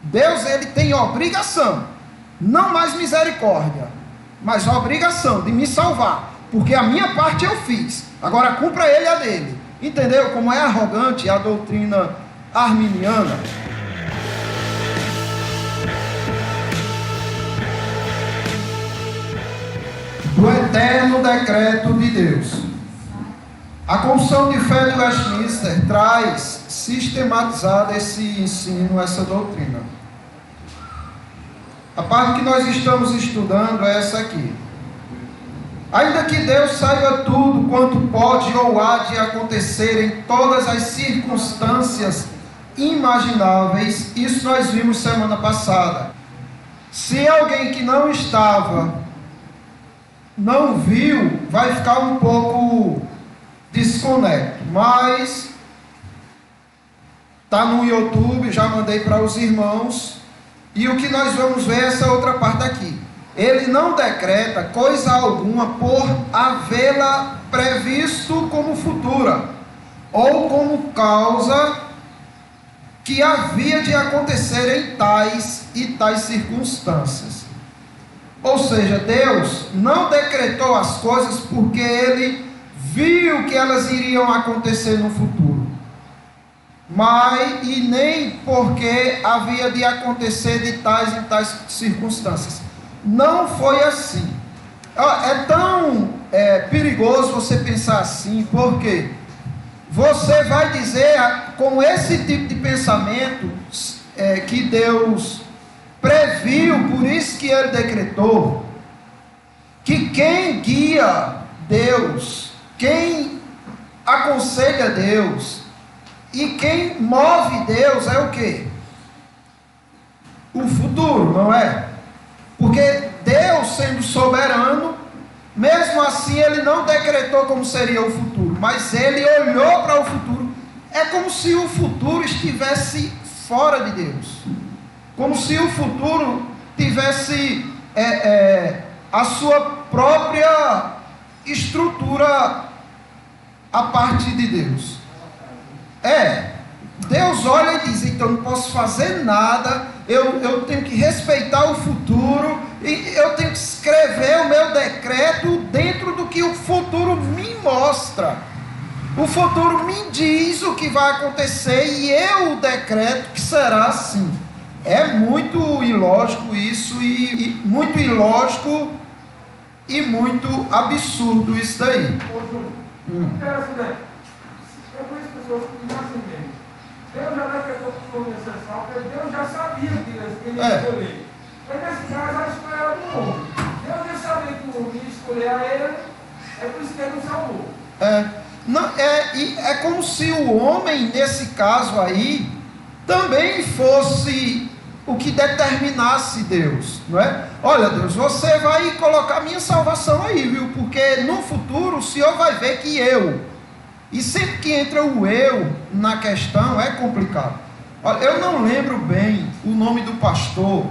Deus, ele tem obrigação, não mais misericórdia, mas a obrigação de me salvar, porque a minha parte eu fiz, agora cumpra ele a dele. Entendeu como é arrogante a doutrina arminiana? Do eterno decreto de Deus. A Confissão de Fé de Westminster traz sistematizado esse ensino, essa doutrina. A parte que nós estamos estudando é essa aqui. Ainda que Deus saiba tudo quanto pode ou há de acontecer em todas as circunstâncias imagináveis, isso nós vimos semana passada. Se alguém que não estava, não viu, vai ficar um pouco desconecto, mas está no YouTube, já mandei para os irmãos, e o que nós vamos ver é essa outra parte aqui. Ele não decreta coisa alguma por havê-la previsto como futura, ou como causa que havia de acontecer em tais e tais circunstâncias. Ou seja, Deus não decretou as coisas porque Ele viu que elas iriam acontecer no futuro, mas e nem porque havia de acontecer de tais e tais circunstâncias. Não foi assim. É tão perigoso você pensar assim, porque você vai dizer com esse tipo de pensamento que Deus previu, por isso que Ele decretou, que quem guia Deus, quem aconselha Deus e quem move Deus é o quê? O futuro, não é? Porque Deus, sendo soberano, mesmo assim Ele não decretou como seria o futuro, mas Ele olhou para o futuro. É como se o futuro estivesse fora de Deus, como se o futuro tivesse a sua própria estrutura a partir de Deus. Deus olha e diz: então eu não posso fazer nada, eu tenho que respeitar o futuro, e eu tenho que escrever o meu decreto dentro do que o futuro me mostra. O futuro me diz o que vai acontecer e eu decreto que será assim. É muito ilógico isso, e muito ilógico e muito absurdo isso daí. Eu conheço pessoas que dizem assim mesmo: Deus já decretou que foi necessário, porque Deus já sabia que ele ia escolher. Mas nesse caso, a escolha era do homem. Deus já sabia que o homem ia escolher a ele, é por isso que ele não salvou. É como se o homem, nesse caso aí, também fosse o que determinasse Deus, não é? Olha, Deus, você vai colocar minha salvação aí, viu? Porque no futuro o Senhor vai ver que e sempre que entra o eu na questão é complicado. Olha, eu não lembro bem o nome do pastor,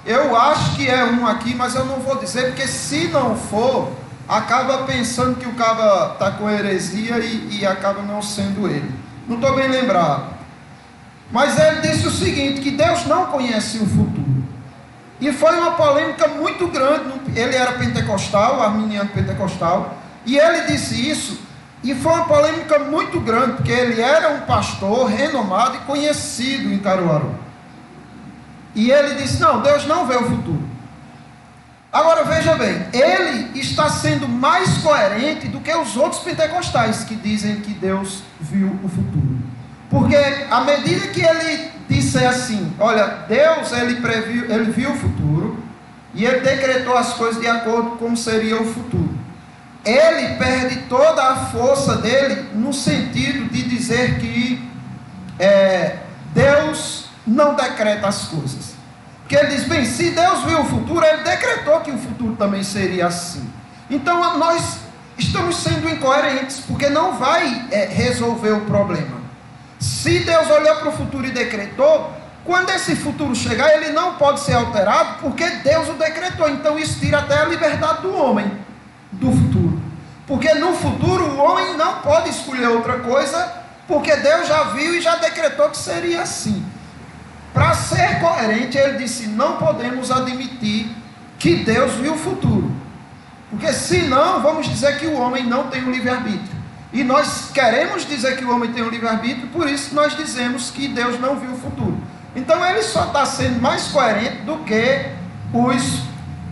eu acho que é um aqui, mas eu não vou dizer, porque se não for, acaba pensando que o cara está com heresia e acaba não sendo ele. Não estou bem lembrado. Mas ele disse o seguinte, que Deus não conhece o futuro. E foi uma polêmica muito grande. Ele era pentecostal, arminiano pentecostal, e ele disse isso, e foi uma polêmica muito grande, porque ele era um pastor renomado e conhecido em Caruaru. E ele disse: não, Deus não vê o futuro. Agora veja bem, ele está sendo mais coerente do que os outros pentecostais que dizem que Deus viu o futuro. Porque à medida que ele disser assim: olha, Deus ele viu o futuro e ele decretou as coisas de acordo com como seria o futuro, ele perde toda a força dele no sentido de dizer que Deus não decreta as coisas. Porque ele diz: bem, se Deus viu o futuro, ele decretou que o futuro também seria assim. Então nós estamos sendo incoerentes, porque não vai resolver o problema. Se Deus olhou para o futuro e decretou, quando esse futuro chegar, ele não pode ser alterado, porque Deus o decretou. Então isso tira até a liberdade do homem do futuro, porque no futuro o homem não pode escolher outra coisa, porque Deus já viu e já decretou que seria assim. para ser coerente, ele disse: não podemos admitir que Deus viu o futuro, porque senão vamos dizer que o homem não tem o livre-arbítrio, e nós queremos dizer que o homem tem o livre-arbítrio, por isso nós dizemos que Deus não viu o futuro. Então ele só está sendo mais coerente do que os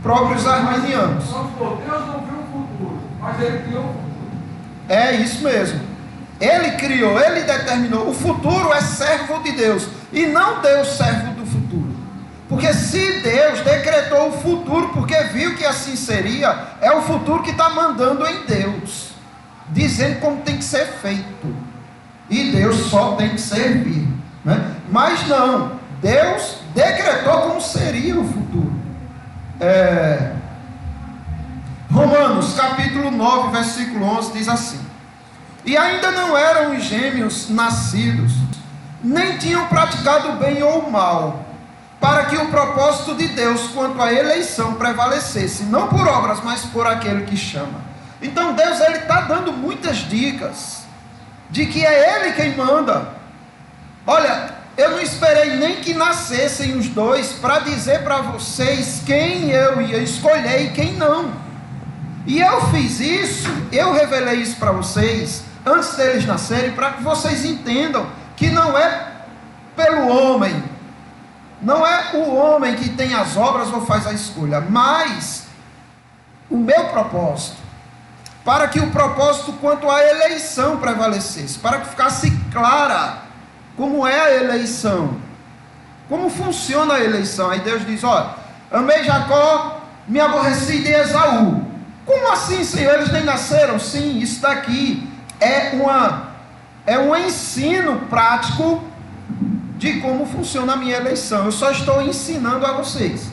próprios arminianos. Deus não viu o futuro, mas ele criou o futuro. É isso mesmo. Ele criou, ele determinou. O futuro é servo de Deus, e não Deus servo do futuro. Porque se Deus decretou o futuro porque viu que assim seria, é o futuro que está mandando em Deus, dizendo como tem que ser feito, e Deus só tem que servir, né? Mas não, Deus decretou como seria o futuro. Romanos capítulo 9 versículo 11 diz assim: e ainda não eram os gêmeos nascidos, nem tinham praticado o bem ou o mal, para que o propósito de Deus quanto à eleição prevalecesse, não por obras, mas por aquele que chama. Então Deus está dando muitas dicas de que é Ele quem manda. Olha, eu não esperei nem que nascessem os dois para dizer para vocês quem eu ia escolher e quem não. E eu fiz isso, eu revelei isso para vocês antes deles nascerem, para que vocês entendam que não é pelo homem, não é o homem que tem as obras ou faz a escolha, mas o meu propósito, para que o propósito quanto à eleição prevalecesse, para que ficasse clara como é a eleição, como funciona a eleição. Aí Deus diz: olha, amei Jacó, me aborreci de Esaú. Como assim, Senhor? Eles nem nasceram? Sim, isso daqui é um ensino prático de como funciona a minha eleição. Eu só estou ensinando a vocês,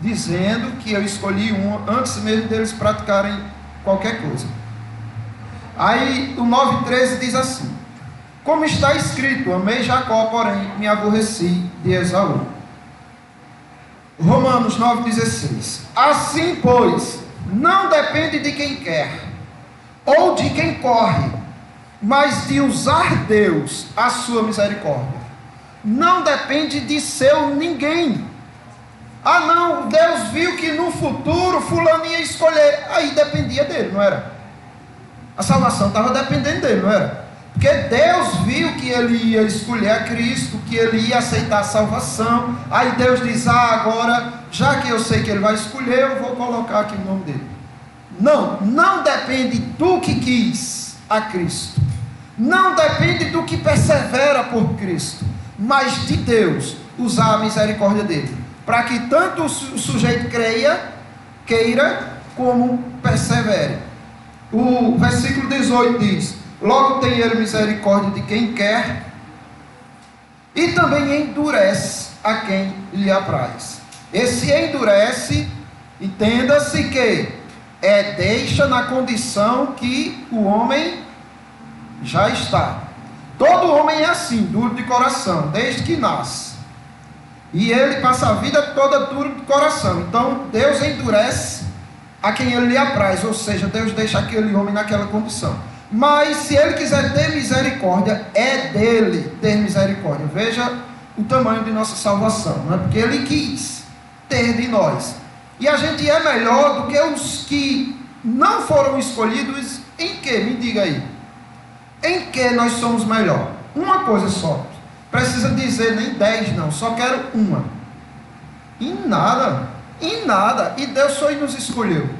dizendo que eu escolhi um antes mesmo deles praticarem qualquer coisa. Aí o 9,13 diz assim: como está escrito, amei Jacó, porém me aborreci de Esaú. Romanos 9,16: assim, pois, não depende de quem quer, ou de quem corre, mas de usar Deus a sua misericórdia. Não depende de seu ninguém. Ah não, Deus viu que no futuro fulano ia escolher, aí dependia dele, não era? A salvação estava dependendo dele, não era? Porque Deus viu que ele ia escolher a Cristo, que ele ia aceitar a salvação. Aí Deus diz: agora, já que eu sei que ele vai escolher, eu vou colocar aqui o nome dele. Não depende do que quis a Cristo, não depende do que persevera por Cristo, mas de Deus usar a misericórdia dele, para que tanto o sujeito queira, como persevere. O versículo 18 diz: logo tem ele misericórdia de quem quer, e também endurece a quem lhe apraz. Esse endurece, entenda-se que deixa na condição que o homem já está. Todo homem é assim, duro de coração, desde que nasce, e ele passa a vida toda duro de coração. Então Deus endurece a quem ele lhe apraz, ou seja, Deus deixa aquele homem naquela condição. Mas se ele quiser ter misericórdia, é dele ter misericórdia. Veja o tamanho de nossa salvação, não é? Porque ele quis ter de nós. E a gente é melhor do que os que não foram escolhidos. Em que? Me diga aí. Em que nós somos melhor? Uma coisa só. Precisa dizer nem 10 não, só quero uma. Em nada. Em nada. E Deus só nos escolheu.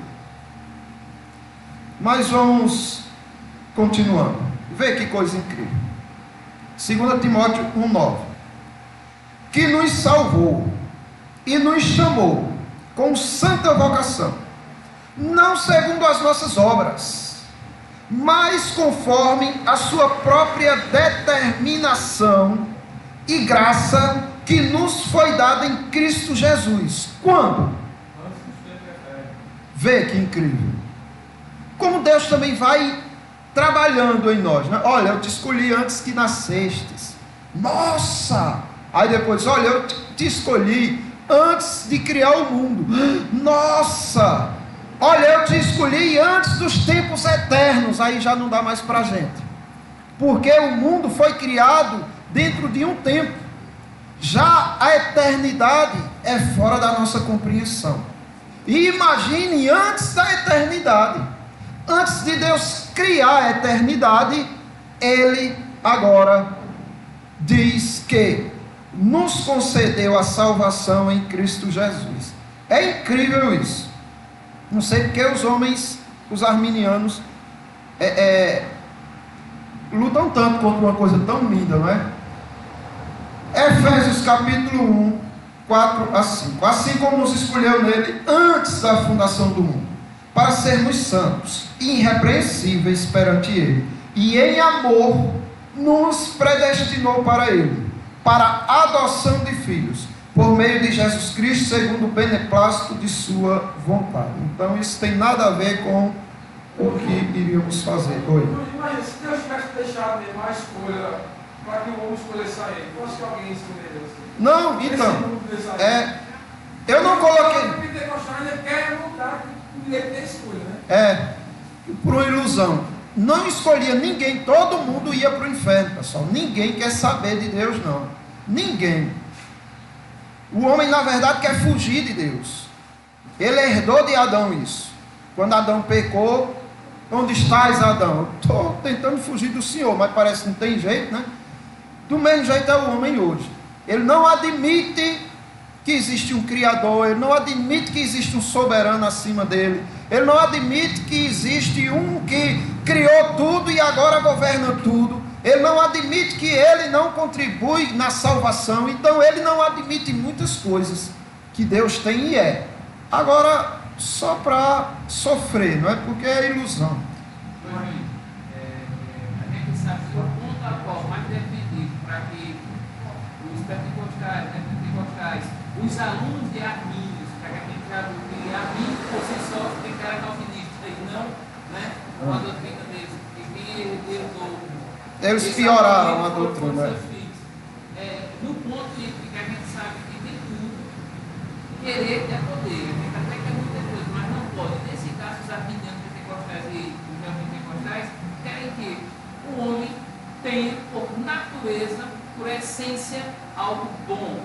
Mas vamos continuando. Vê que coisa incrível. 2 Timóteo 1,9. Que nos salvou e nos chamou com santa vocação, não segundo as nossas obras, mas conforme a sua própria determinação e graça que nos foi dada em Cristo Jesus. Quando? Vê que incrível. Como Deus também vai trabalhando em nós, né? Olha, eu te escolhi antes que nascestes. Nossa! Aí depois, olha, eu te escolhi antes de criar o mundo. Nossa! Olha, eu te escolhi antes dos tempos eternos. Aí já não dá mais para a gente, porque o mundo foi criado dentro de um tempo. Já a eternidade é fora da nossa compreensão. E imagine antes da eternidade. Antes de Deus criar a eternidade, Ele agora diz que nos concedeu a salvação em Cristo Jesus. É incrível isso. Não sei porque os homens, os arminianos, lutam tanto contra uma coisa tão linda, não é? Efésios capítulo 1, 4 a 5. Assim como nos escolheu nele antes da fundação do mundo, para sermos santos e irrepreensíveis perante ele, e em amor nos predestinou para ele, para a adoção de filhos, por meio de Jesus Cristo, segundo o beneplácito de sua vontade. Então isso tem nada a ver com o que iríamos fazer. Oi. Imagina, se Deus tivesse deixado mesmo a escolha para que o homem escolhesse a ele, eu acho que alguém escolheria assim. Não, então, eu não coloquei. O pentecostal ainda quer mudar o direito da escolha, né? Por uma ilusão. Não escolhia ninguém, todo mundo ia para o inferno, pessoal. Ninguém quer saber de Deus, não. Ninguém. O homem, na verdade, quer fugir de Deus. Ele herdou de Adão isso. Quando Adão pecou, onde estás, Adão? Estou tentando fugir do Senhor, mas parece que não tem jeito, né? Do mesmo jeito é o homem hoje. Ele não admite que existe um Criador, ele não admite que existe um soberano acima dele, ele não admite que existe um que criou tudo e agora governa tudo, ele não admite que ele não contribui na salvação, então ele não admite muitas coisas que Deus tem e é. Agora, só para sofrer, não é? Porque é ilusão. A gente sabe que o ponto a qual mais defendido para que os pentecostais, os alunos de Armínios, para que a gente já viu que Armínios por si só tem cara calvinista e não, né, uma doutrina deles, e quem herdou. Eles pioraram a doutrina. No ponto de que a gente sabe que tem tudo, querer é poder, a gente até quer muita coisa, mas não pode. Nesse caso, os arminianos pentecostais e os neopentecostais querem que o homem tenha por natureza, por essência, algo bom.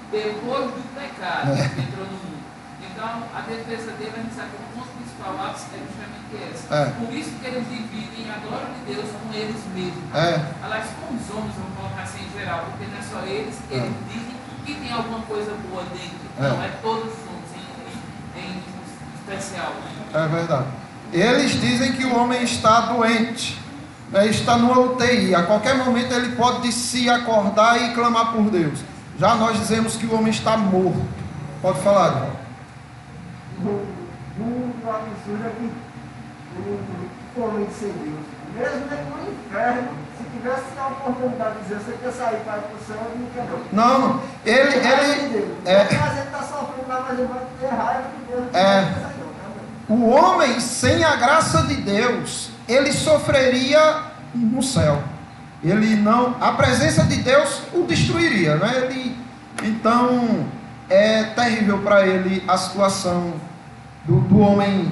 Depois do pecado que entrou no mundo. Então, a defesa dele, a gente sabe que o ponto principal lá é justamente essa. Por isso que eles dividem a glória de Deus com eles mesmos. Aliás, com os homens, vamos colocar assim em geral, porque não é só eles dizem que tem alguma coisa boa dentro. Não, é todos os homens, em especial. É verdade. Eles dizem que o homem está doente, está numa UTI. A qualquer momento ele pode se acordar e clamar por Deus. Já nós dizemos que o homem está morto. Pode falar, irmão. O absurdo é que o homem sem Deus, mesmo no inferno, se tivesse a oportunidade de dizer, você quer sair para ir para o céu, ele não quer não. Não, ele mas ele está sofrendo lá, mas ele vai ter raiva de Deus. O homem sem a graça de Deus, ele sofreria no céu. Ele não, a presença de Deus o destruiria, né? Então é terrível para ele a situação do homem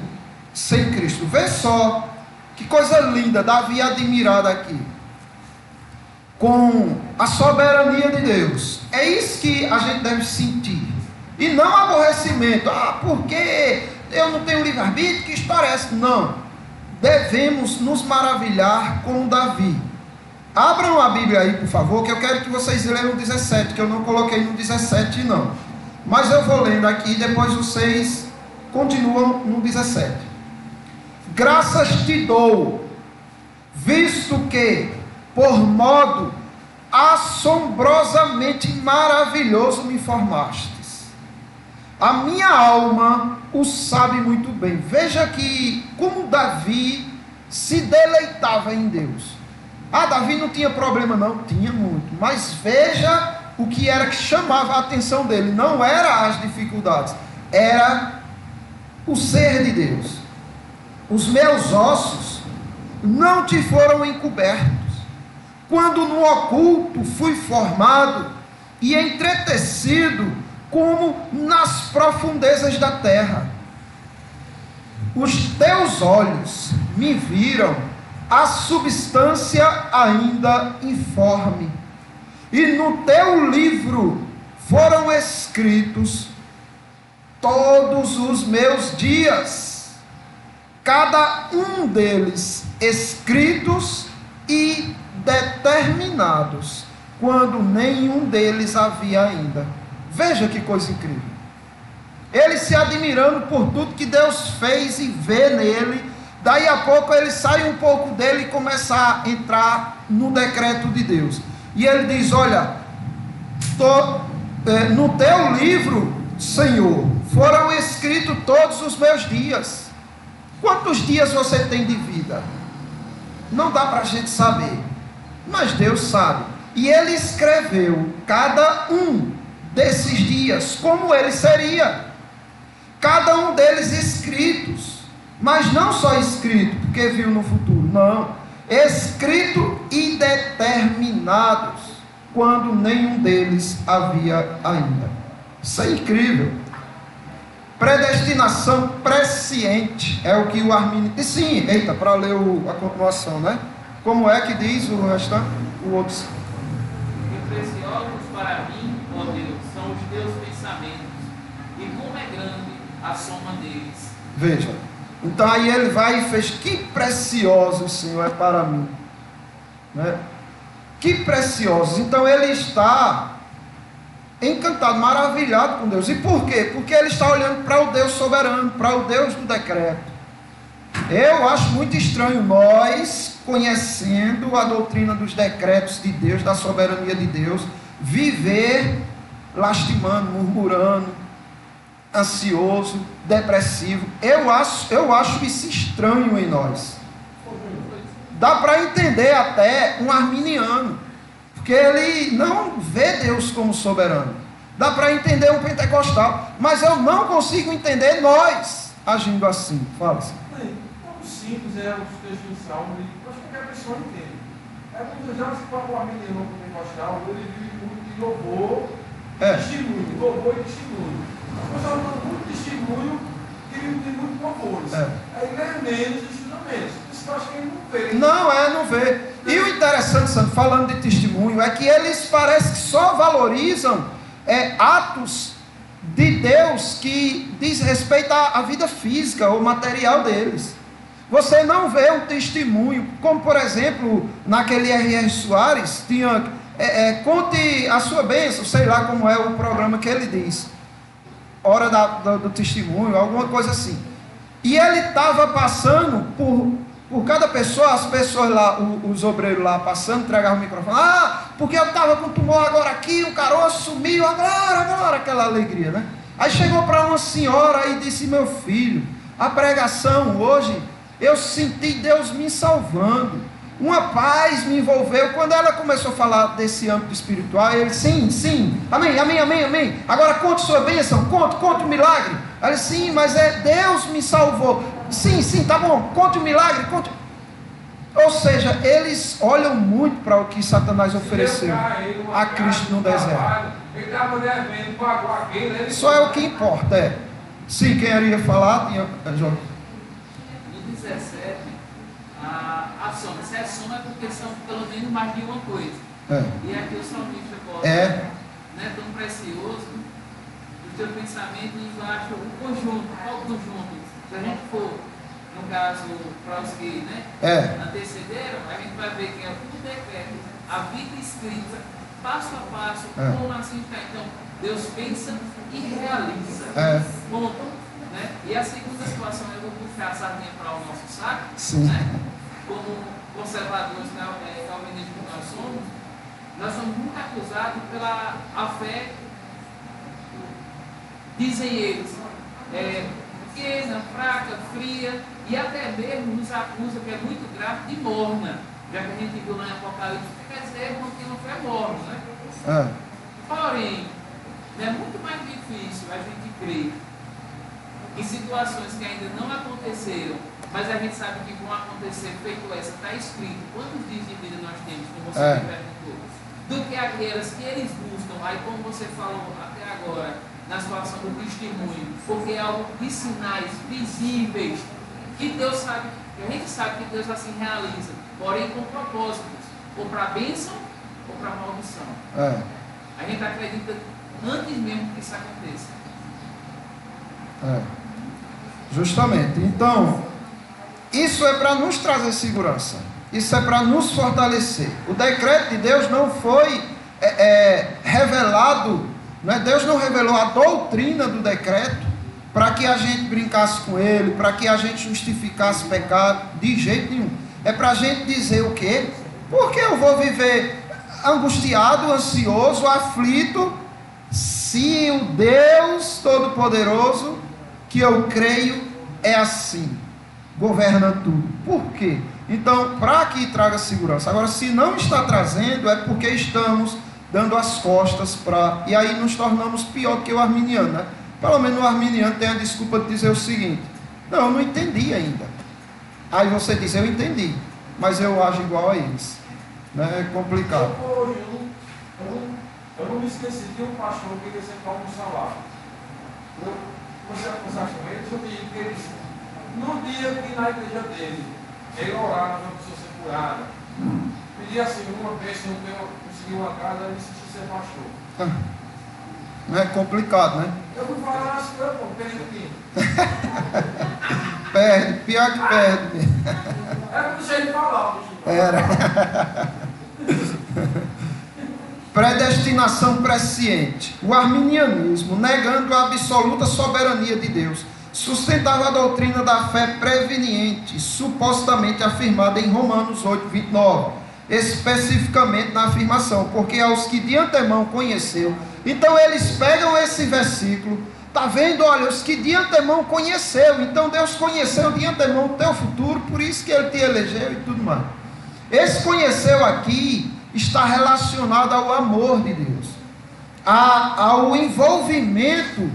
sem Cristo. Vê só que coisa linda, Davi admirado aqui com a soberania de Deus. É isso que a gente deve sentir, e não aborrecimento. Porque eu não tenho livre-arbítrio, que história é essa? Não, devemos nos maravilhar com Davi. Abram a Bíblia aí, por favor, que eu quero que vocês leiam o 17, que eu não coloquei no 17 não, mas eu vou lendo aqui, depois vocês continuam no 17. Graças te dou, visto que por modo assombrosamente maravilhoso me formastes. A minha alma o sabe muito bem. Veja que como Davi se deleitava em Deus. Davi não tinha problema não, tinha muito, mas veja o que era que chamava a atenção dele, não era as dificuldades, era o ser de Deus. Os meus ossos não te foram encobertos, quando no oculto fui formado e entretecido como nas profundezas da terra. Os teus olhos me viram a substância ainda informe, e no teu livro foram escritos todos os meus dias, cada um deles escritos e determinados, quando nenhum deles havia ainda. Veja que coisa incrível. Ele se admirando por tudo que Deus fez e vê nele. Daí a pouco ele sai um pouco dele e começa a entrar no decreto de Deus. E ele diz: olha, no teu livro, Senhor, foram escritos todos os meus dias. Quantos dias você tem de vida? Não dá para a gente saber, mas Deus sabe. E ele escreveu cada um desses dias, como ele seria, cada um deles escritos, mas não só escrito, porque viu no futuro, não, escrito e determinados, quando nenhum deles havia ainda. Isso é incrível. Predestinação presciente é o que o Armínio disse. Sim, eita, para ler a continuação, né? Como é que diz o restante? O outro. E preciosos para mim, ó Deus, são os teus pensamentos, e como é grande a soma deles. Veja, então aí ele vai e fez: que precioso, Senhor, é para mim, né? Que preciosos. Então ele está encantado, maravilhado com Deus. E por quê? Porque ele está olhando para o Deus soberano, para o Deus do decreto. Eu acho muito estranho nós, conhecendo a doutrina dos decretos de Deus, da soberania de Deus, viver lastimando, murmurando, ansioso, depressivo. Eu acho isso estranho em nós. Dá para entender até um arminiano, porque ele não vê Deus como soberano. Dá para entender um pentecostal, mas eu não consigo entender nós agindo assim. Fala assim. Tão simples é os textos do Salmo, acho que qualquer pessoa entende. É muitas vezes se fala o arminiano pentecostal, ele vive muito de louvor e testemunho, louvor e testemunho. As pessoas dão muito testemunho e tem muito louvores. Aí lê menos e estuda menos. Isso eu acho que ele não vê. Não vê. E o interessante, Santo, falando de testemunho, é que eles parecem que só valorizam atos de Deus que diz respeito à vida física ou material deles. Você não vê um testemunho, como por exemplo, naquele R.R. Soares, tinha, conte a sua bênção, sei lá como é o programa que ele diz, hora do testemunho, alguma coisa assim. E ele estava passando por cada pessoa, as pessoas lá, os obreiros lá passando, entregavam o microfone. Porque eu estava com tumor agora aqui, o caroço sumiu, agora, aquela alegria, né? Aí chegou para uma senhora e disse: meu filho, a pregação hoje, eu senti Deus me salvando, uma paz me envolveu. Quando ela começou a falar desse âmbito espiritual, ele: sim, amém, agora conte sua bênção, conte o milagre. Ela: sim, mas Deus me salvou. Sim, tá bom, conte o milagre, conte. Ou seja, eles olham muito para o que Satanás ofereceu a Cristo no deserto. Só é o que importa, Sim, quem iria falar? No 17, a soma. Se é soma é porque são pelo menos mais de uma coisa. E aqui o salmista bota, né, tão precioso, o teu pensamento embaixo, o conjunto. Qual o conjunto? Se a gente for, no caso, para os que antecederam, a gente vai ver que é o decreto, a vida escrita, passo a passo, como assim está. Então, Deus pensa e realiza. Ponto. Né? E a segunda situação, eu vou puxar a sardinha para o nosso saco, né? Como conservadores calvinistas que nós somos muito acusados pela a fé, dizem eles, pequena, fraca, fria, e até mesmo nos acusa, que é muito grave, de morna, já que a gente viu lá em Apocalipse, que quer dizer que não foi morno, né? Porém, é muito mais difícil a gente crer em situações que ainda não aconteceram, mas a gente sabe que vão acontecer, feito essa, está escrito quantos dias de vida nós temos, como você perguntou, do que aquelas que eles buscam, aí como você falou até agora, na situação do testemunho, porque é algo de sinais visíveis, que Deus sabe, que a gente sabe que Deus assim realiza, porém com propósitos, ou para bênção, ou para maldição. É. A gente acredita antes mesmo que isso aconteça. É. Justamente. Então, isso é para nos trazer segurança. Isso é para nos fortalecer. O decreto de Deus não foi revelado, né? Deus não revelou a doutrina do decreto para que a gente brincasse com ele, para que a gente justificasse pecado, de jeito nenhum. É para a gente dizer o quê? Por que eu vou viver angustiado, ansioso, aflito, se o Deus Todo-Poderoso, que eu creio, é assim, governa tudo? Por quê? Então, para que traga segurança. Agora, se não está trazendo, é porque estamos dando as costas para... E aí nos tornamos pior do que o arminiano, né? Pelo menos o arminiano tem a desculpa de dizer o seguinte: não, eu não entendi ainda. Aí você diz, eu entendi, mas eu ajo igual a eles. Né? É complicado. Eu não me esqueci de um pastor que ia sempre almoçar lá. Você vai conversar com eles, eu vi que eles, no dia que na igreja dele, ele orava para a pessoa ser curada. Pedia assim, uma vez, se não conseguiu uma casa, ele se ser pastor. É complicado, né? Eu fui falar assim, pô, perdi. Perde, pior que perde. Era que deixei de falar, Era. Predestinação presciente. O arminianismo, negando a absoluta soberania de Deus, sustentava a doutrina da fé preveniente, supostamente afirmada em Romanos 8:29, especificamente na afirmação, porque aos que de antemão conheceu. Então eles pegam esse versículo, tá vendo? Olha, os que de antemão conheceu, então Deus conheceu de antemão o teu futuro, por isso que ele te elegeu e tudo mais. Esse conheceu aqui está relacionado ao amor de Deus, ao envolvimento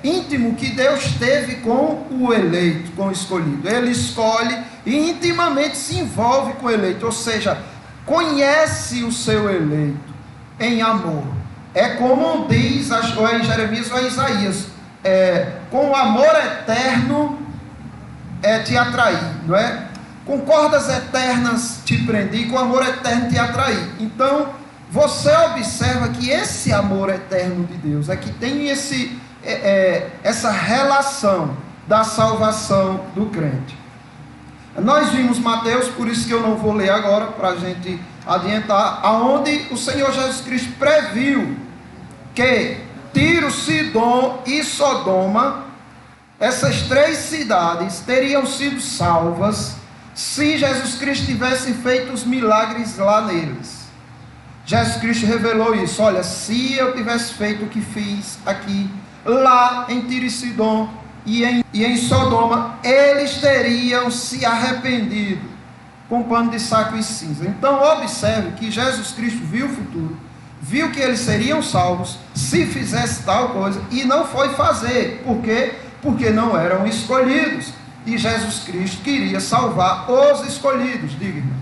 íntimo que Deus teve com o eleito, com o escolhido. Ele escolhe e intimamente se envolve com o eleito, ou seja, conhece o seu eleito em amor. É como diz, ou é em Jeremias ou é em Isaías, com o amor eterno te atrair, não é? Com cordas eternas te prendi, com amor eterno te atraí. Então, você observa que esse amor eterno de Deus é que tem essa relação da salvação do crente. Nós vimos Mateus, por isso que eu não vou ler agora, para a gente adiantar, aonde o Senhor Jesus Cristo previu que Tiro, Sidom e Sodoma, essas 3 cidades, teriam sido salvas se Jesus Cristo tivesse feito os milagres lá neles. Jesus Cristo revelou isso: olha, se eu tivesse feito o que fiz aqui, lá em Tiro e Sidom e em Sodoma, eles teriam se arrependido com pano de saco e cinza. Então observe que Jesus Cristo viu o futuro, viu que eles seriam salvos se fizesse tal coisa, e não foi fazer. Por quê? Porque não eram escolhidos. E Jesus Cristo queria salvar os escolhidos. Diga, irmão.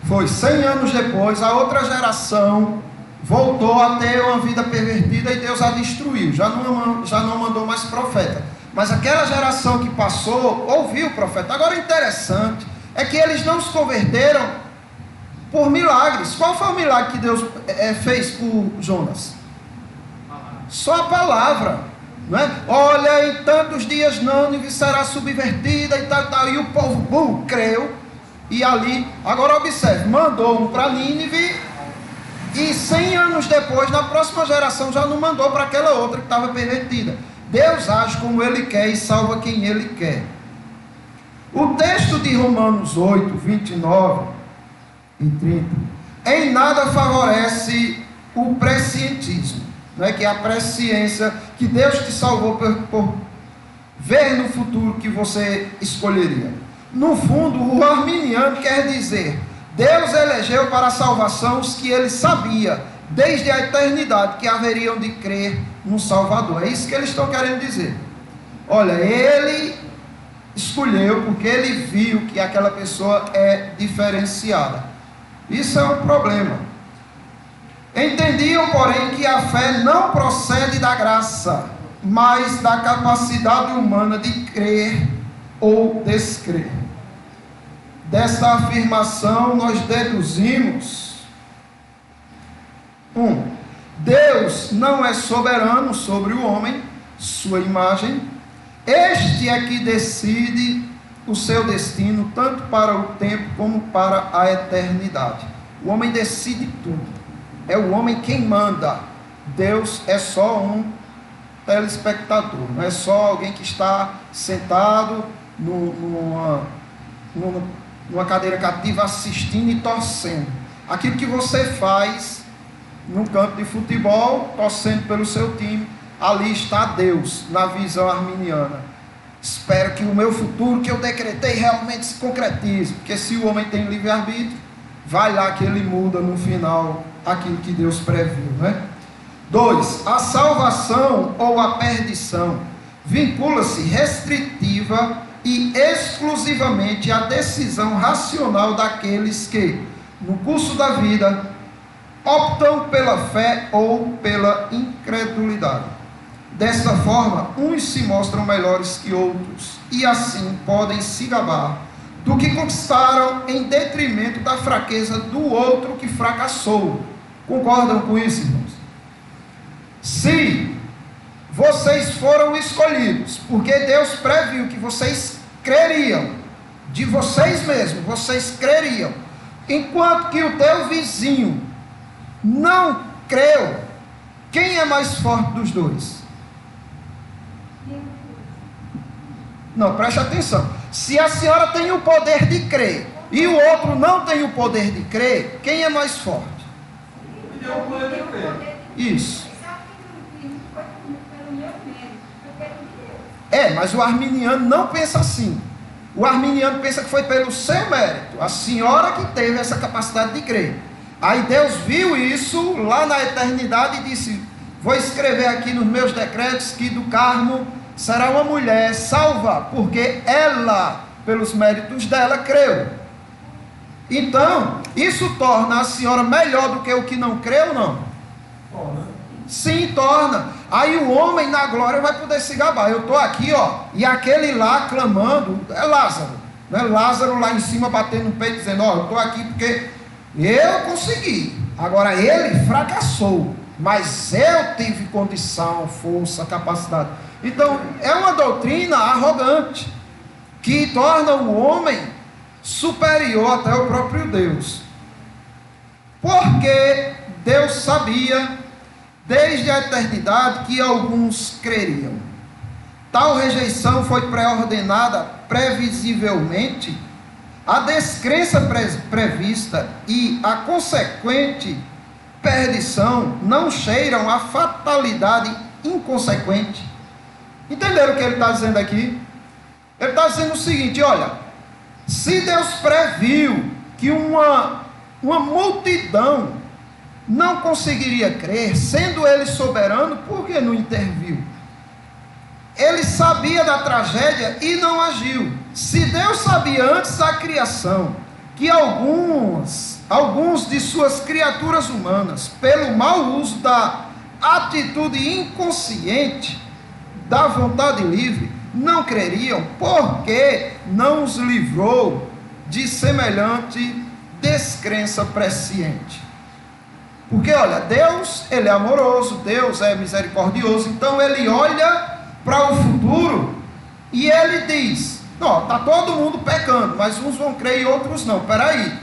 Foi 100 anos depois, a outra geração voltou a ter uma vida pervertida e Deus a destruiu. Já não mandou mais profeta. Mas aquela geração que passou, ouviu o profeta. Agora, o interessante é que eles não se converteram por milagres. Qual foi o milagre que Deus fez por Jonas? Só a palavra, não é? Olha, em tantos dias Nínive será subvertida e tal, e o povo creu, e ali, agora observe, mandou um para Nínive, e 100 anos depois, na próxima geração, já não mandou para aquela outra que estava pervertida. Deus age como Ele quer e salva quem Ele quer. O texto de Romanos 8, 29 e 30, em nada favorece o prescientismo, não é? Que é a presciência, que Deus te salvou por ver no futuro que você escolheria. No fundo, o arminiano quer dizer, Deus elegeu para a salvação os que Ele sabia, desde a eternidade, que haveriam de crer no Salvador. É isso que eles estão querendo dizer. Olha, Ele escolheu porque Ele viu que aquela pessoa é diferenciada. Isso é um problema. Entendiam, porém, que a fé não procede da graça, mas da capacidade humana de crer ou descrer. Desta afirmação nós deduzimos: 1. Deus não é soberano sobre o homem, sua imagem. Este é que decide o seu destino, tanto para o tempo como para a eternidade. O homem decide tudo. É o homem quem manda. Deus é só um telespectador. Não é só alguém que está sentado numa cadeira cativa assistindo e torcendo. Aquilo que você faz no campo de futebol, torcendo pelo seu time, ali está Deus, na visão arminiana. Espero que o meu futuro que eu decretei realmente se concretize, porque se o homem tem livre-arbítrio, vai lá que ele muda no final aquilo que Deus previu, né? 2. A salvação ou a perdição vincula-se restritiva e exclusivamente à decisão racional daqueles que, no curso da vida, optam pela fé ou pela incredulidade. Desta forma, uns se mostram melhores que outros e assim podem se gabar do que conquistaram em detrimento da fraqueza do outro que fracassou. Concordam com isso, irmãos? Se vocês foram escolhidos, porque Deus previu que vocês creriam, de vocês mesmos, vocês creriam, enquanto que o teu vizinho não creu, quem é mais forte dos dois? Não, preste atenção. Se a senhora tem o poder de crer e o outro não tem o poder de crer, quem é mais forte? Isso. Mas o arminiano não pensa assim. O arminiano pensa que foi pelo seu mérito. A senhora que teve essa capacidade de crer. Aí Deus viu isso lá na eternidade e disse: vou escrever aqui nos meus decretos que do Carmo será uma mulher salva, porque ela, pelos méritos dela, creu. Então, isso torna a senhora melhor do que o que não creu, não? Sim, torna. Aí o homem na glória vai poder se gabar. Eu estou aqui, e aquele lá clamando, é Lázaro, né? Lázaro lá em cima batendo no peito, dizendo: eu estou aqui porque eu consegui. Agora ele fracassou, mas eu tive condição, força, capacidade. Então, é uma doutrina arrogante, que torna o homem superior até o próprio Deus. Porque Deus sabia, desde a eternidade, que alguns creriam. Tal rejeição foi pré-ordenada previsivelmente. A descrença prevista e a consequente perdição não cheiram a fatalidade inconsequente. Entenderam o que ele está dizendo aqui? Ele está dizendo o seguinte: olha, se Deus previu que uma multidão não conseguiria crer, sendo ele soberano, por que não interviu? Ele sabia da tragédia e não agiu. Se Deus sabia antes da criação que alguns de suas criaturas humanas, pelo mau uso da atitude inconsciente da vontade livre, não creriam, porque não os livrou de semelhante descrença presciente. Porque olha, Deus, ele é amoroso, Deus é misericordioso, então ele olha para o futuro e ele diz: não, está todo mundo pecando, mas uns vão crer e outros não. Peraí,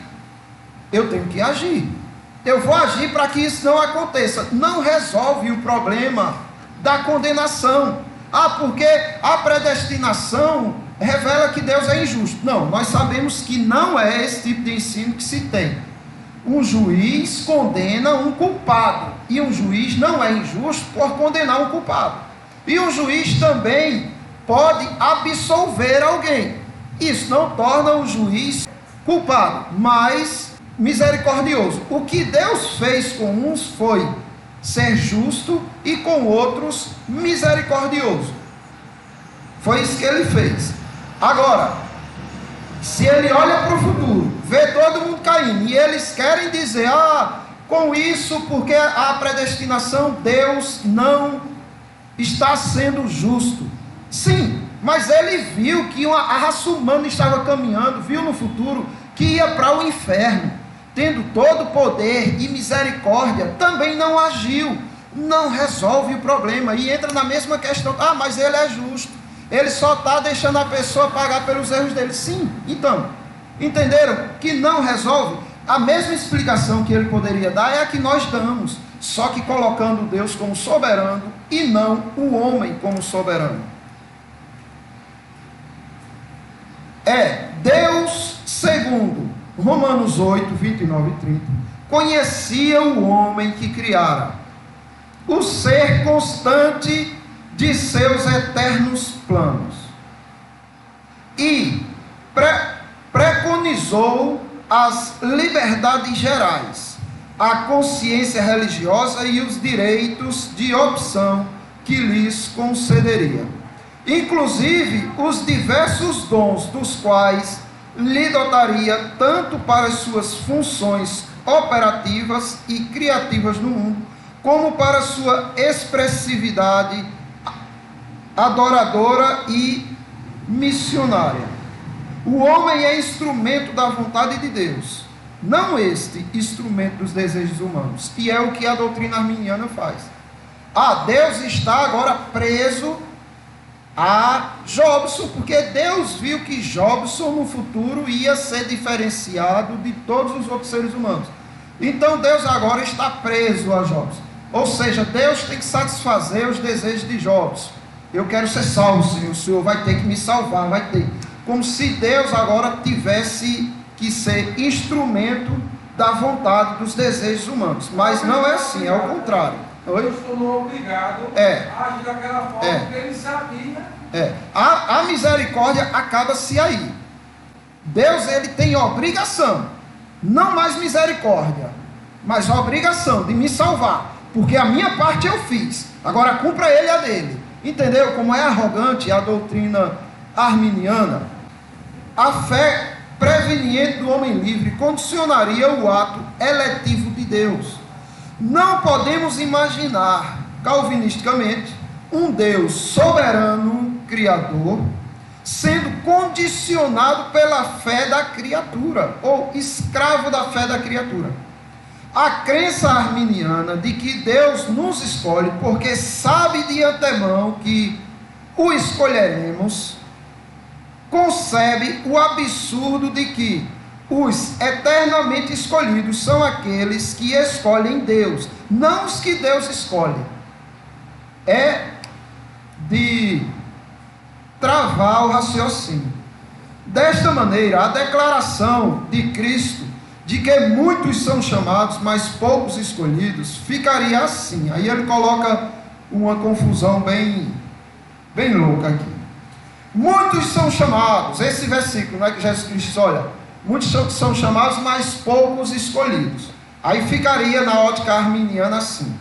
eu tenho que agir, eu vou agir para que isso não aconteça. Não resolve o problema da condenação. Porque a predestinação revela que Deus é injusto. Não, nós sabemos que não é esse tipo de ensino que se tem. Um juiz condena um culpado, e um juiz não é injusto por condenar um culpado. E um juiz também pode absolver alguém. Isso não torna o juiz culpado, mas misericordioso. O que Deus fez com uns foi ser justo e com outros misericordioso. Foi isso que ele fez. Agora, se ele olha para o futuro, vê todo mundo caindo, e eles querem dizer: com isso, porque a predestinação, Deus não está sendo justo. Sim, mas ele viu que a raça humana estava caminhando, viu no futuro que ia para o inferno, tendo todo o poder e misericórdia, também não agiu, não resolve o problema, e entra na mesma questão, mas ele é justo, ele só está deixando a pessoa pagar pelos erros dele. Sim, então, entenderam que não resolve? A mesma explicação que ele poderia dar é a que nós damos, só que colocando Deus como soberano e não o homem como soberano. Deus, segundo Romanos 8, 29 e 30, conhecia o homem que criara, o ser constante de seus eternos planos, e preconizou as liberdades gerais, a consciência religiosa e os direitos de opção que lhes concederia, inclusive os diversos dons dos quais lhe dotaria tanto para as suas funções operativas e criativas no mundo, como para a sua expressividade adoradora e missionária. O homem é instrumento da vontade de Deus, não este instrumento dos desejos humanos, que é o que a doutrina arminiana faz. Deus está agora preso a Jobson, porque Deus viu que Jobson no futuro ia ser diferenciado de todos os outros seres humanos. Então Deus agora está preso a Jobson, ou seja, Deus tem que satisfazer os desejos de Jobson. Eu quero ser salvo, Senhor, o Senhor vai ter que me salvar, vai ter. Como se Deus agora tivesse que ser instrumento da vontade dos desejos humanos, mas não é assim, é o contrário. Deus tornou obrigado a agir daquela forma, porque ele sabia. A misericórdia acaba-se aí. Deus, ele tem obrigação, não mais misericórdia, mas a obrigação de me salvar, porque a minha parte eu fiz, agora cumpra ele a dele. Entendeu como é arrogante a doutrina arminiana? A fé preveniente do homem livre condicionaria o ato eletivo de Deus. Não podemos imaginar, calvinisticamente, um Deus soberano, criador, sendo condicionado pela fé da criatura, ou escravo da fé da criatura. A crença arminiana de que Deus nos escolhe porque sabe de antemão que o escolheremos, concebe o absurdo de que os eternamente escolhidos são aqueles que escolhem Deus, não os que Deus escolhe. É de travar o raciocínio. Desta maneira, a declaração de Cristo de que muitos são chamados, mas poucos escolhidos, ficaria assim. Aí ele coloca uma confusão bem louca aqui. Muitos são chamados, esse versículo, não é que Jesus Cristo diz, olha, muitos são chamados, mas poucos escolhidos. Aí ficaria na ótica arminiana assim.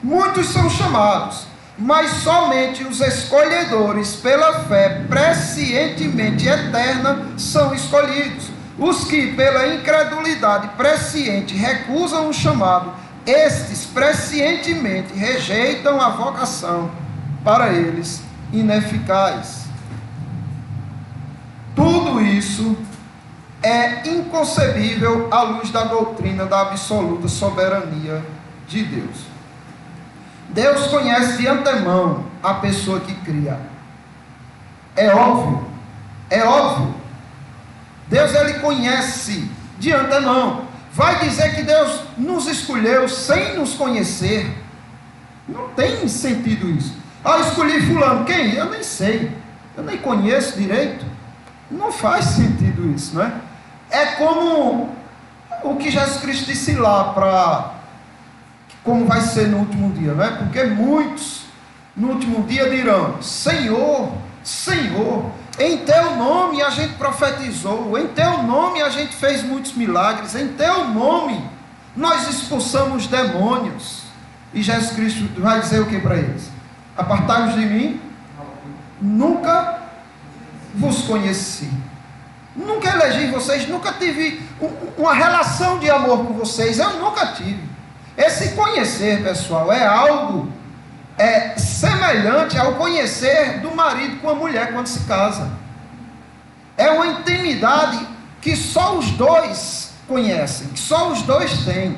Muitos são chamados, mas somente os escolhedores pela fé prescientemente eterna são escolhidos. Os que pela incredulidade presciente recusam o chamado, estes prescientemente rejeitam a vocação, para eles ineficaz. Tudo isso é inconcebível à luz da doutrina da absoluta soberania de Deus. Deus conhece de antemão a pessoa que cria. É óbvio. Deus, ele conhece de antemão. Vai dizer que Deus nos escolheu sem nos conhecer? Não tem sentido isso. Eu escolhi fulano. Quem? Eu nem sei. Eu nem conheço direito. Não faz sentido isso, não é? É como o que Jesus Cristo disse lá como vai ser no último dia, não é? Porque muitos no último dia dirão: Senhor, Senhor, em teu nome a gente profetizou, em teu nome a gente fez muitos milagres, em teu nome nós expulsamos demônios. E Jesus Cristo vai dizer o que para eles? Apartai-vos de mim, nunca vos conheci. Nunca elegi vocês, nunca tive uma relação de amor com vocês, eu nunca tive. Esse conhecer, pessoal, é algo semelhante ao conhecer do marido com a mulher quando se casa. É uma intimidade que só os dois conhecem, que só os dois têm.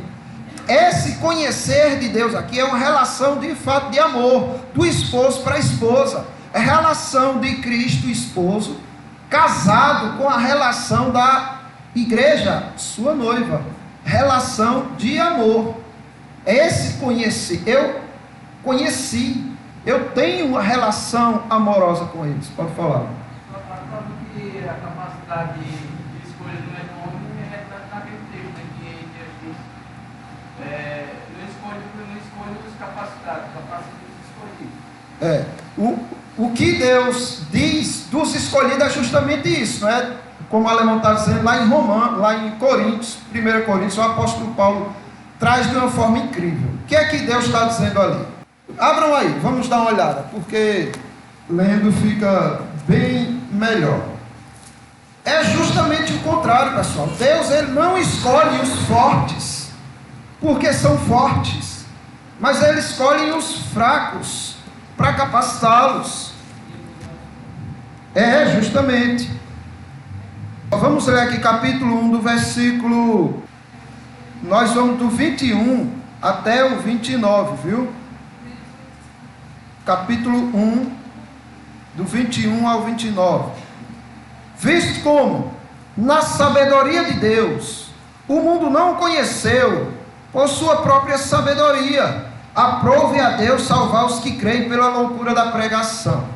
Esse conhecer de Deus aqui é uma relação de fato de amor, do esposo para a esposa. É relação de Cristo, esposo, casado com a relação da igreja, sua noiva. Relação de amor. Esse conhecer, eu conheci, eu tenho uma relação amorosa com eles. Pode falar. Acaba que a capacidade de escolha do homem é retratada naquele texto, né, que Jesus diz, não escolhe os capacitados, os escolhidos. O que Deus diz dos escolhidos é justamente isso, não é? Como o alemão está dizendo lá em Coríntios, 1 Coríntios, o apóstolo Paulo traz de uma forma incrível. O que é que Deus está dizendo ali? Abram aí, vamos dar uma olhada, porque lendo fica bem melhor. É justamente o contrário, pessoal. Deus, ele não escolhe os fortes, porque são fortes, mas ele escolhe os fracos para capacitá-los. Justamente. Vamos ler aqui capítulo 1 do versículo... Nós vamos do 21 até o 29, viu? Capítulo 1, do 21 ao 29. Visto como, na sabedoria de Deus, o mundo não o conheceu por sua própria sabedoria, aprove a Deus salvar os que creem pela loucura da pregação.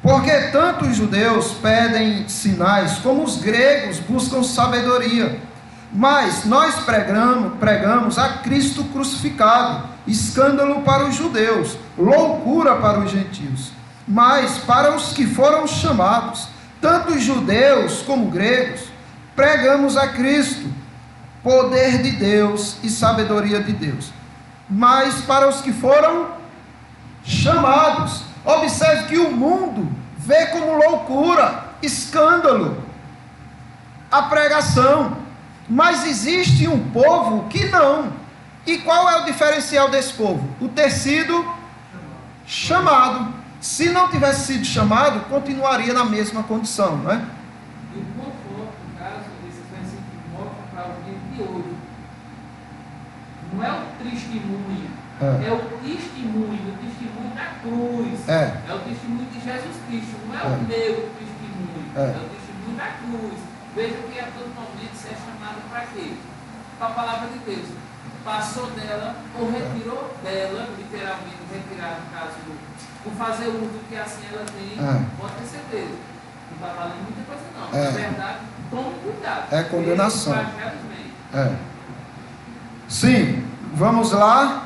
Porque tanto os judeus pedem sinais, como os gregos buscam sabedoria. Mas nós pregamos a Cristo crucificado, escândalo para os judeus, loucura para os gentios. Mas para os que foram chamados, tanto os judeus como gregos, pregamos a Cristo, poder de Deus e sabedoria de Deus. Mas para os que foram chamados, observe que o mundo vê como loucura, escândalo, a pregação. Mas existe um povo que não. E qual é o diferencial desse povo? O ter sido chamado. Se não tivesse sido chamado, continuaria na mesma condição, não é? E o conforto, no caso, esse versículo mostra para o dia de hoje. Não é o testemunho, é o testemunho da cruz. É o testemunho de Jesus Cristo, não é o meu testemunho, é o testemunho da cruz. Veja que a todo momento você é chamado para quê? Para a palavra de Deus. Passou dela ou retirou dela, literalmente retirar, no caso, por fazer uso do que assim ela tem, pode ter certeza. Não está valendo muita coisa não. Na verdade, tome cuidado. É condenação. Sim, vamos lá.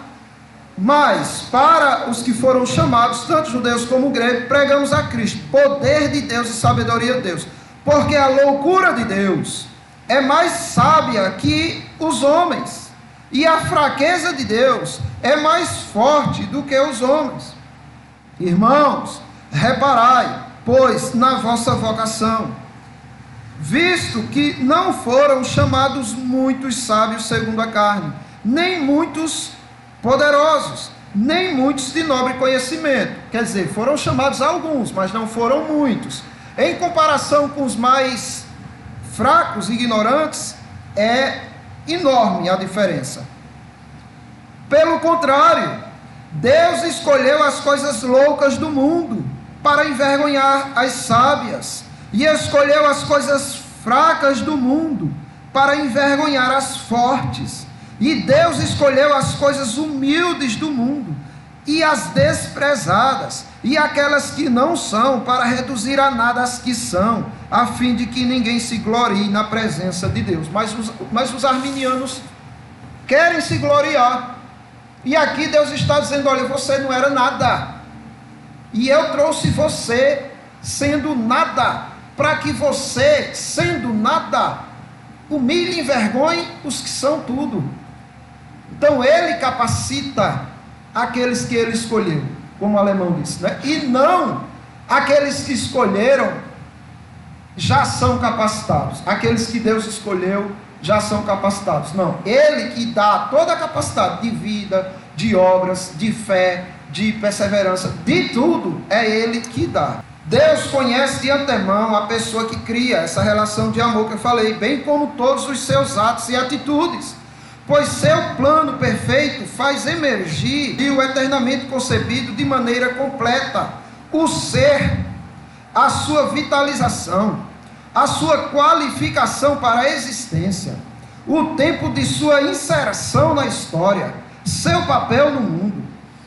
Mas para os que foram chamados, tanto judeus como gregos, pregamos a Cristo, poder de Deus e sabedoria de Deus. Porque a loucura de Deus é mais sábia que os homens, e a fraqueza de Deus é mais forte do que os homens. Irmãos, reparai, pois, na vossa vocação, visto que não foram chamados muitos sábios segundo a carne, nem muitos poderosos, nem muitos de nobre conhecimento. Quer dizer, foram chamados alguns, mas não foram muitos. Em comparação com os mais fracos e ignorantes, é enorme a diferença. Pelo contrário, Deus escolheu as coisas loucas do mundo para envergonhar as sábias, e escolheu as coisas fracas do mundo para envergonhar as fortes. E Deus escolheu as coisas humildes do mundo e as desprezadas, e aquelas que não são, para reduzir a nada as que são, a fim de que ninguém se glorie na presença de Deus. Mas os arminianos querem se gloriar, e aqui Deus está dizendo: olha, você não era nada, e eu trouxe você sendo nada, para que você, sendo nada, humilhe e envergonhe os que são tudo. Então ele capacita aqueles que ele escolheu, como o alemão disse, né? E não aqueles que escolheram já são capacitados. Aqueles que Deus escolheu já são capacitados. Não, Ele que dá toda a capacidade de vida, de obras, de fé, de perseverança, de tudo, é Ele que dá. Deus conhece de antemão a pessoa que cria essa relação de amor que eu falei, bem como todos os seus atos e atitudes, pois seu plano perfeito faz emergir o eternamente concebido de maneira completa, o ser, a sua vitalização, a sua qualificação para a existência, o tempo de sua inserção na história, seu papel no mundo,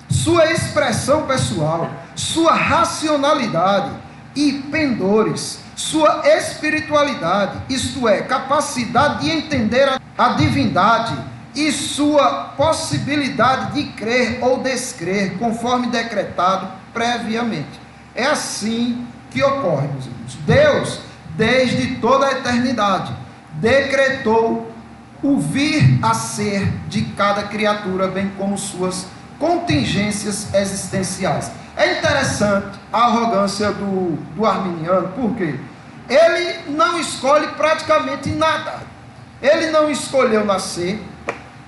sua expressão pessoal, sua racionalidade e pendores, sua espiritualidade, isto é, capacidade de entender a divindade e sua possibilidade de crer ou descrer, conforme decretado previamente. É assim que ocorre, meus irmãos. Deus, desde toda a eternidade, decretou o vir a ser de cada criatura, bem como suas contingências existenciais. É interessante a arrogância do arminiano, porque ele não escolhe praticamente nada. Ele não escolheu nascer,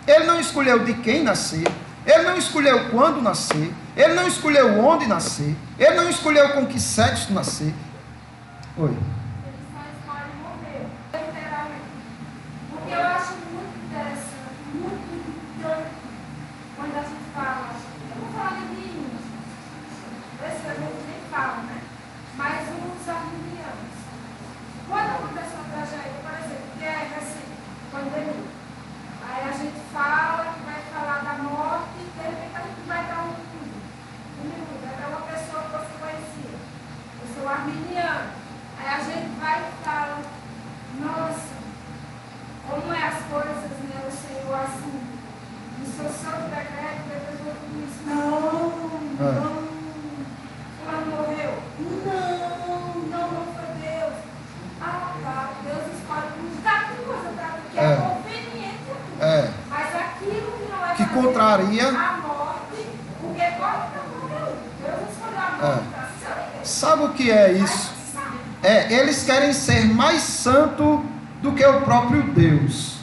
ele não escolheu de quem nascer, ele não escolheu quando nascer, ele não escolheu onde nascer, ele não escolheu com que sexo nascer. Oi. Ele só escolhe morrer, literalmente. Porque eu acho muito interessante, muito importante, quando a gente fala, eu vou falar de meninos, esse a gente nem fala, né? Mas os arminianos. Quando acontece uma tragédia, por exemplo, que é assim, pandemia, aí a gente fala que vai falar da morte, de repente a gente vai dar um minuto, vai dar uma pessoa que você conhecia. Eu sou arminiano. Aí a gente vai e fala, nossa, como é as coisas, né? O Senhor assim, no seu santo decreto, depois eu disse, não, fulano morreu. Não foi Deus. Ah, tá, Deus escolhe muita coisa para que é conveniente a tudo. Mas aquilo que não é que contraria a morte, porque pode não morrer. Deus escolheu a morte para ser. Sabe o que é isso? Eles querem ser mais santo do que o próprio Deus.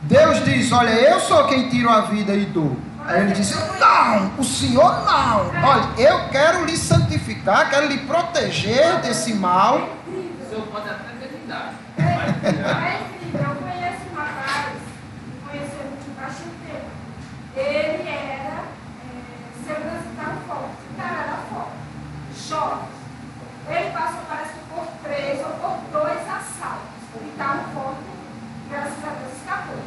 Deus diz, olha, eu sou quem tiro a vida e dou. Aí ele diz, não, o Senhor não. Olha, eu quero lhe santificar, quero lhe proteger desse mal. O senhor pode até ter idade. É incrível, eu conheço um rapaz, conheci muito baixo tempo. Ele era segurança de carro forte, o cara era forte, jovem. Ele passou, parece que por 3 ou por 2 assaltos. E carro forte, graças a Deus, escapou.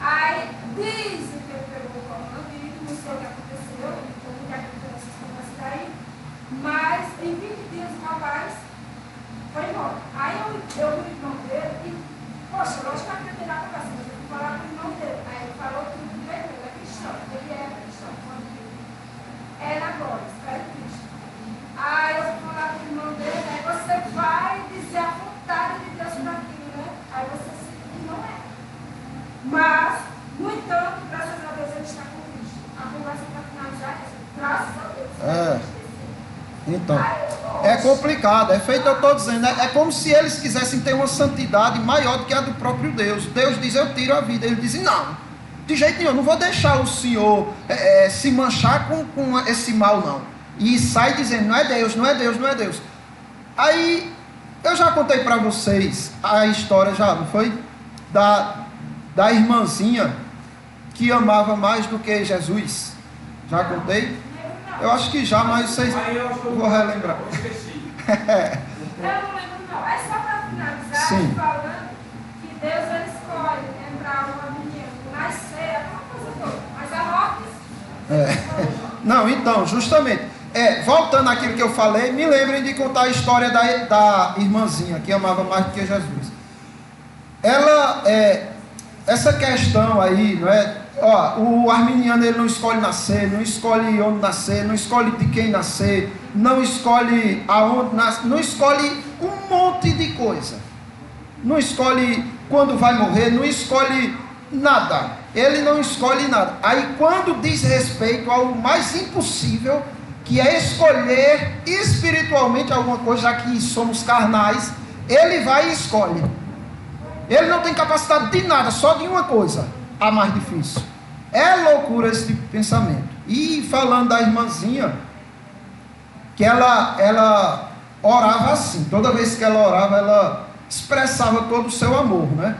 Aí dizem que ele pegou o coronavírus, não sei o que aconteceu, não que aconteceu essas coisas daí, mas em 20 dias o rapaz foi embora. Aí eu vi o irmão dele e, poxa, lógico que eu acreditei na conversa, mas eu fui falar com o irmão dele. Aí ele falou tudo direito, ele é cristão, ele é cristão, quando ele era agora, espera Cristo. Aí eu fui falar com o irmão dele, aí você vai dizer a vontade de Deus para aquilo, né? Aí você se que não é. Mas, no entanto, graças a Deus ele está com Cristo. A conversa para finalizar é graças a Deus. Então, é complicado, é feito, eu estou dizendo, é como se eles quisessem ter uma santidade maior do que a do próprio Deus. Deus diz, eu tiro a vida. Ele diz, não, de jeito nenhum, não vou deixar o Senhor se manchar com esse mal, não. E sai dizendo, não é Deus, não é Deus, não é Deus. Aí, eu já contei para vocês a história, já, não foi? Da irmãzinha que amava mais do que Jesus. Já contei? Eu acho que já, mas vocês vou relembrar. Eu não lembro não. É só para finalizar, Sim. falando que Deus ele escolhe entrar uma menina, nascer, aquela coisa toda. Mas a morte... Não, então, justamente. Voltando àquilo que eu falei, me lembrem de contar a história da irmãzinha que amava mais do que Jesus. Ela, essa questão aí, não é? O arminiano ele não escolhe nascer, não escolhe onde nascer, não escolhe de quem nascer, não escolhe aonde nascer, não escolhe um monte de coisa. Não escolhe quando vai morrer, não escolhe nada. Ele não escolhe nada. Aí quando diz respeito ao mais impossível, que é escolher espiritualmente alguma coisa, já que somos carnais, Ele vai e escolhe. Ele não tem capacidade de nada, só de uma coisa, a mais difícil. É loucura esse tipo de pensamento. E falando da irmãzinha, que ela orava assim, toda vez que ela orava, ela expressava todo o seu amor, né?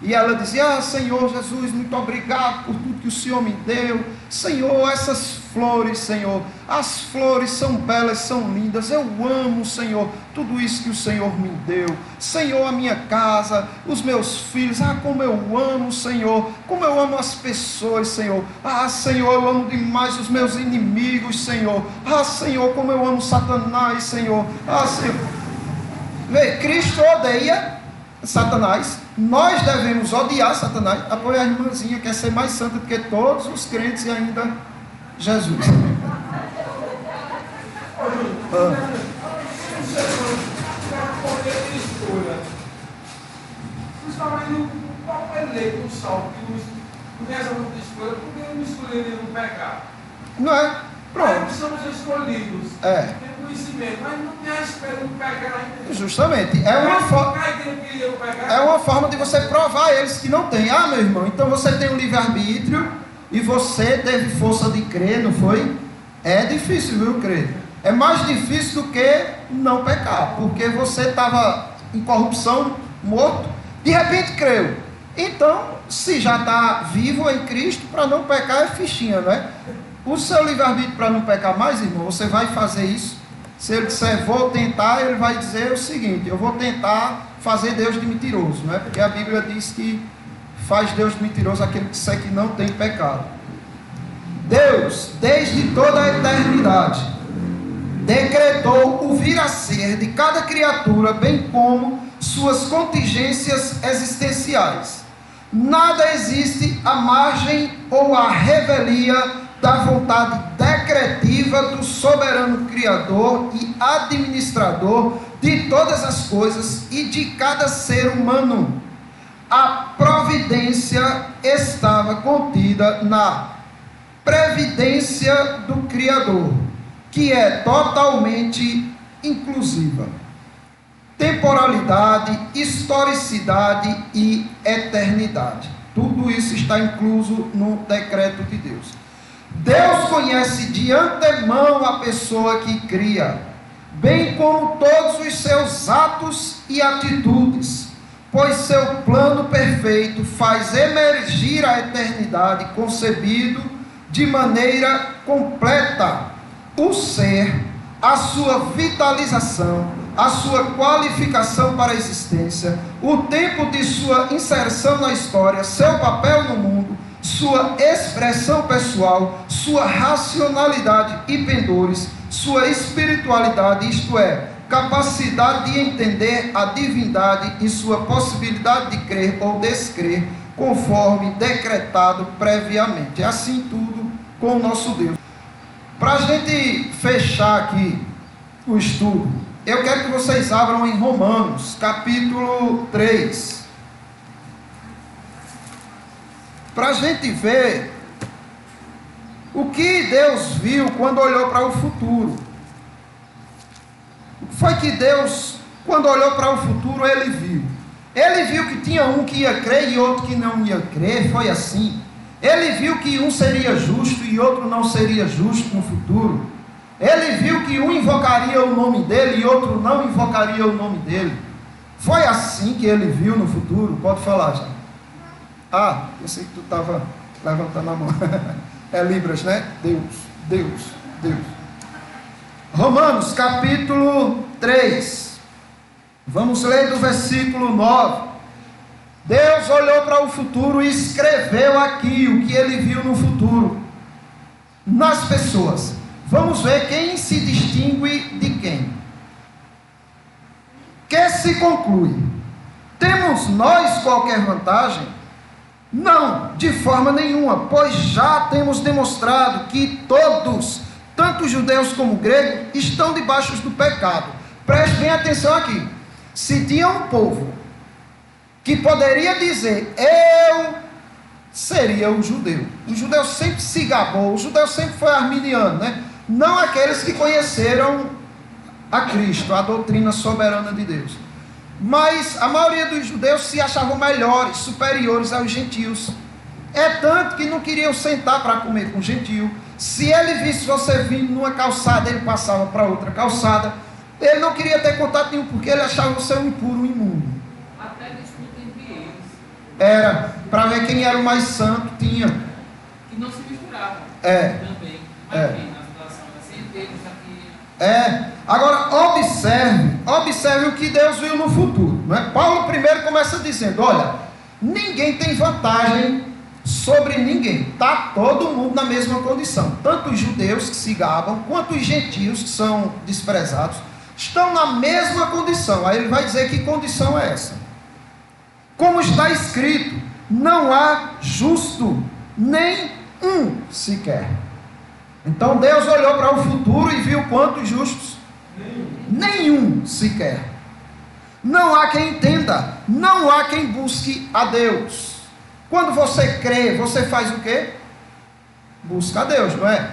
E ela dizia: Senhor Jesus, muito obrigado por tudo que o Senhor me deu. Senhor, essas flores, Senhor, as flores são belas, são lindas. Eu amo, Senhor, tudo isso que o Senhor me deu. Senhor, a minha casa, os meus filhos. Como eu amo, Senhor. Como eu amo as pessoas, Senhor. Senhor, eu amo demais os meus inimigos, Senhor. Senhor, como eu amo Satanás, Senhor. Senhor. Vê, Cristo odeia Satanás. Nós devemos odiar Satanás. Apoiar a irmãzinha, quer ser mais santa do que todos os crentes e ainda Jesus. Principalmente o próprio eleito, o salvo, que não tem essa muita escolha, porque ele não escolheria não pecar. Não é? Pronto. Nós somos escolhidos. Tem conhecimento, mas não tem a escolha de pecar ainda. Justamente. É uma forma de você provar a eles que não tem. Meu irmão, então você tem um livre-arbítrio e você teve força de crer, não foi? É difícil, viu, crer? É mais difícil do que não pecar, porque você estava em corrupção, morto, de repente creu. Então, se já está vivo em Cristo, para não pecar é fichinha, não é? O seu livre-arbítrio para não pecar mais, irmão, você vai fazer isso. Se ele disser vou tentar, ele vai dizer o seguinte: eu vou tentar fazer Deus de mentiroso, não é? Porque a Bíblia diz que faz Deus de mentiroso aquele que disser que não tem pecado. Deus, desde toda a eternidade, decretou o vir a ser de cada criatura, bem como suas contingências existenciais. Nada existe à margem ou à revelia da vontade decretiva do soberano Criador e administrador de todas as coisas e de cada ser humano. A providência estava contida na previdência do Criador, que é totalmente inclusiva. Temporalidade, historicidade e eternidade. Tudo isso está incluso no decreto de Deus. Deus conhece de antemão a pessoa que cria, bem como todos os seus atos e atitudes, pois seu plano perfeito faz emergir a eternidade concebido de maneira completa o ser, a sua vitalização, a sua qualificação para a existência, o tempo de sua inserção na história, seu papel no mundo, sua expressão pessoal, sua racionalidade e pendores, sua espiritualidade, isto é, capacidade de entender a divindade e sua possibilidade de crer ou descrer, conforme decretado previamente. É assim tudo com o nosso Deus. Para a gente fechar aqui o estudo, eu quero que vocês abram em Romanos, capítulo 3. Para a gente ver o que Deus viu quando olhou para o futuro. O que foi que Deus, quando olhou para o futuro, ele viu? Ele viu que tinha um que ia crer e outro que não ia crer, foi assim. Ele viu que um seria justo e outro não seria justo no futuro. Ele viu que um invocaria o nome dele e outro não invocaria o nome dele. Foi assim que ele viu no futuro? Pode falar, já. Eu sei que tu estava levantando a mão. É Libras, né? Deus. Romanos, capítulo 3. Vamos ler do versículo 9. Deus olhou para o futuro e escreveu aqui o que ele viu no futuro, nas pessoas. Vamos ver quem se distingue de quem. Que se conclui: temos nós qualquer vantagem? Não, de forma nenhuma, pois já temos demonstrado que todos, tanto judeus como gregos, estão debaixo do pecado. Preste bem atenção aqui. Se tinha um povo que poderia dizer, eu seria o judeu. O judeu sempre se gabou, o judeu sempre foi arminiano, né? Não aqueles que conheceram a Cristo, a doutrina soberana de Deus. Mas a maioria dos judeus se achavam melhores, superiores aos gentios. É tanto que não queriam sentar para comer com o gentio. Se ele visse você vindo numa calçada, ele passava para outra calçada. Ele não queria ter contato nenhum, porque ele achava você um impuro, um imundo. Até disputa entre eles. Era, para ver quem era o mais santo, tinha. Que não se misturavam. É. Também. Imagina a situação assim, entre eles aqui. Agora observe o que Deus viu no futuro, não é? Paulo primeiro começa dizendo, olha, ninguém tem vantagem sobre ninguém, está todo mundo na mesma condição, tanto os judeus que se gabam, quanto os gentios que são desprezados, estão na mesma condição. Aí ele vai dizer que condição é essa. Como está escrito, não há justo, nem um sequer. Então Deus olhou para o futuro e viu quantos justos? Nenhum sequer. Não há quem entenda, não há quem busque a Deus. Quando você crê, você faz o quê? Busca a Deus, não é?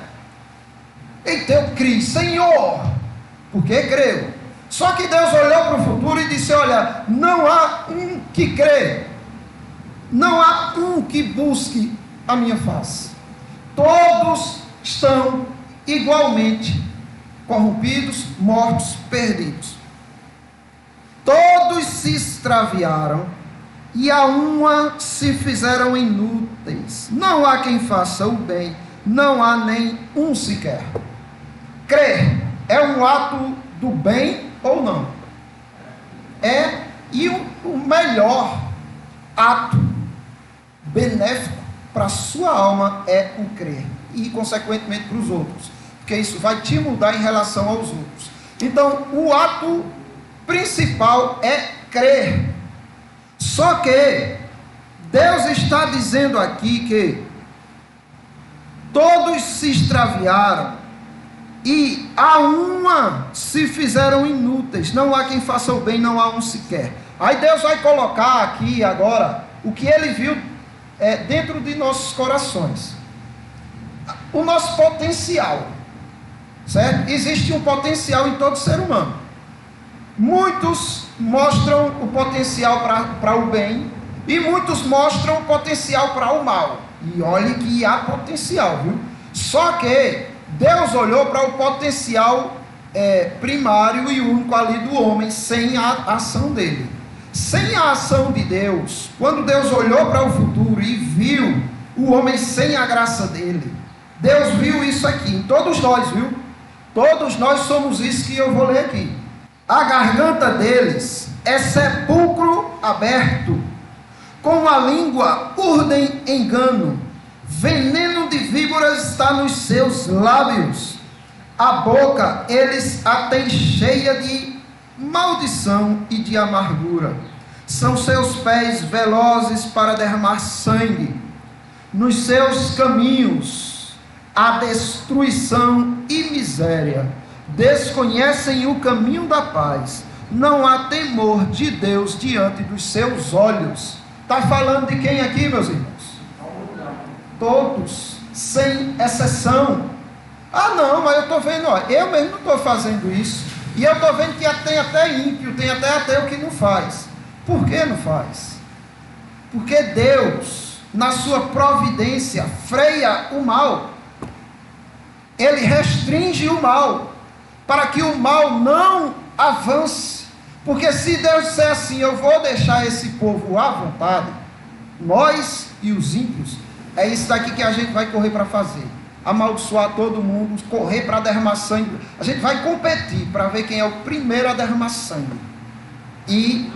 Então eu criei, Senhor, porque creu. Só que Deus olhou para o futuro e disse, olha, não há um que crê, não há um que busque a minha face. Todos estão igualmente corrompidos, mortos, perdidos. Todos se extraviaram e a uma se fizeram inúteis. Não há quem faça o bem, não há nem um sequer. Crer é um ato do bem ou não? E o melhor ato benéfico para a sua alma é o crer. E consequentemente para os outros. Porque isso vai te mudar em relação aos outros. Então o ato principal é crer. Só que Deus está dizendo aqui que todos se extraviaram e a uma se fizeram inúteis. Não há quem faça o bem, não há um sequer. Aí Deus vai colocar aqui agora o que ele viu dentro de nossos corações. O nosso potencial, certo? Existe um potencial em todo ser humano. Muitos mostram o potencial para o bem e muitos mostram o potencial para o mal. E olhe que há potencial, viu? Só que Deus olhou para o potencial primário e único ali do homem, sem a ação dele. Sem a ação de Deus, quando Deus olhou para o futuro e viu o homem sem a graça dele, Deus viu isso aqui, em todos nós, viu? Todos nós somos isso que eu vou ler aqui. A garganta deles é sepulcro aberto, com a língua urdem engano, veneno de víboras está nos seus lábios, a boca eles a têm cheia de maldição e de amargura, são seus pés velozes para derramar sangue, nos seus caminhos a destruição e miséria, desconhecem o caminho da paz, não há temor de Deus diante dos seus olhos. Está falando de quem aqui, meus irmãos? Todos, sem exceção. Ah não, mas eu estou vendo, eu mesmo não estou fazendo isso, e eu estou vendo que tem até ímpio, tem até ateu que não faz. Por que não faz? Porque Deus, na sua providência, freia o mal. Ele restringe o mal, para que o mal não avance. Porque se Deus disser assim, eu vou deixar esse povo à vontade, nós e os ímpios, é isso daqui que a gente vai correr para fazer. Amaldiçoar todo mundo, correr para derramar sangue. A gente vai competir para ver quem é o primeiro a derramar sangue. E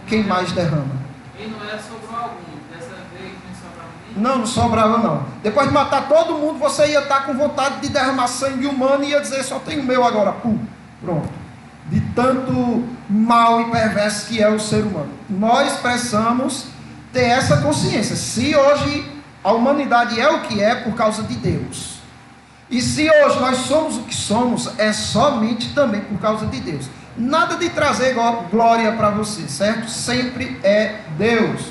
quem mais derrama. E não era sobrou algum, dessa vez não sobrava ninguém? Não sobrava não. Depois de matar todo mundo, você ia estar com vontade de derramar sangue humano e ia dizer, só tem o meu agora. Pum, pronto. De tanto mal e perverso que é o ser humano. Nós precisamos ter essa consciência. Se hoje a humanidade é o que é por causa de Deus, e se hoje nós somos o que somos, é somente também por causa de Deus. Nada de trazer glória para você, certo? Sempre é Deus.